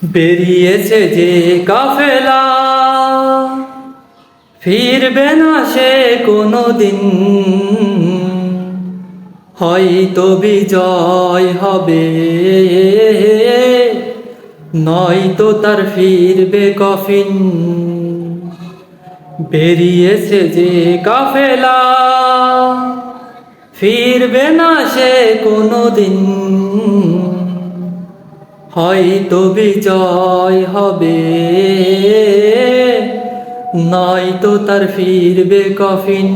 বেরিয়েছে যে কাফেলা, ফিরবে না সে কোনো দিন। হয়তো বিজয় হবে, নয়তো তার ফিরবে কফিন। বেরিয়েছে যে কাফেলা, ফিরবে না সে কোনো দিন। হয়তো বিজয় হবে, নয়তো তার ফিরবে কফিন।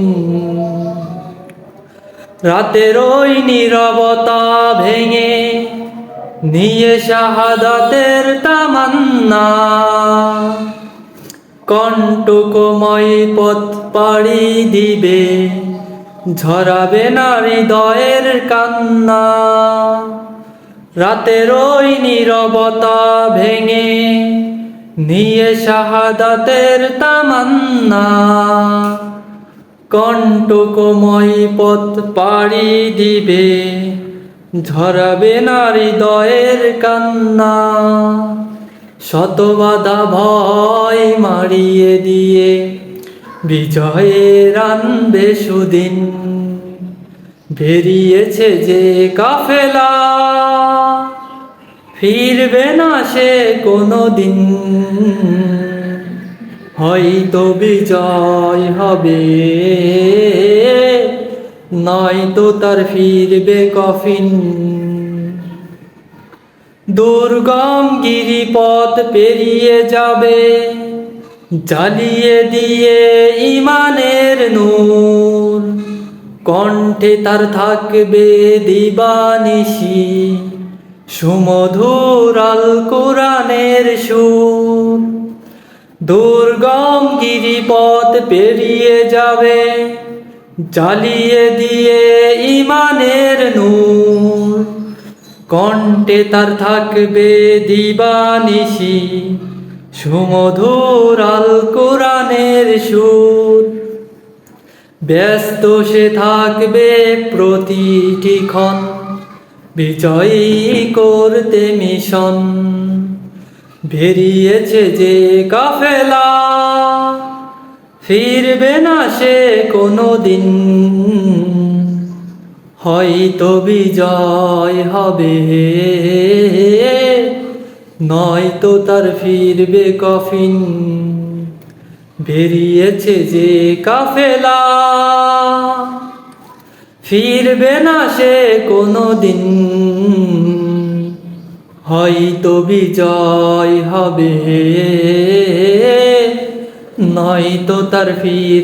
রাতের ওই নীরবতা ভেঙে নিয়ে শাহাদাতের তামান্না, কণ্টকময় পথ পাড়ি দিবে, ঝরাবে না হৃদয়ের কান্না। রাতের ওই নীরবতা ভেঙে নিয়ে শাহাদাতের তামান্না, কণ্টকময় পথ পাড়ি দিবে, ঝরাবে না হৃদয়ের কান্না। শত বাধা ভয় মারিয়ে দিয়ে বিজয়ের আনবে সুদিন। বেরিয়েছে যে কাফেলা, ফিরবে না সে কোনো দিন। হয়তো বিজয় হবে, নয়তো তার ফিরবে কফিন। দুর্গম গিরিপথ পেরিয়ে যাবে, জ্বালিয়ে দিয়ে ইমানের নূর। কণ্ঠে তার থাকবে দিবানিশি, সুমধুর আল কোরআনের সুর। দুর্গম গিরিপথ পেরিয়ে যাবে, জ্বালিয়ে দিয়ে ইমানের নূর। কণ্ঠে তার থাকবে দিবানিশি, সুমধুর আল কোরআনের সুর। ব্যস্ত সে থাকবে প্রতিটি ক্ষণ, বিজয়ী করতে মিশন। বেরিয়েছে যে কাফেলা, ফিরবে না সে কোনো দিন। হয়তো বিজয় হবে, নয়তো তার ফিরবে কফিন। বেরিয়েছে যে কাফেলা, ফিরবে না সে কোনো দিন। হয়তো বিজয় হবে, নয়তো তার ফিরবে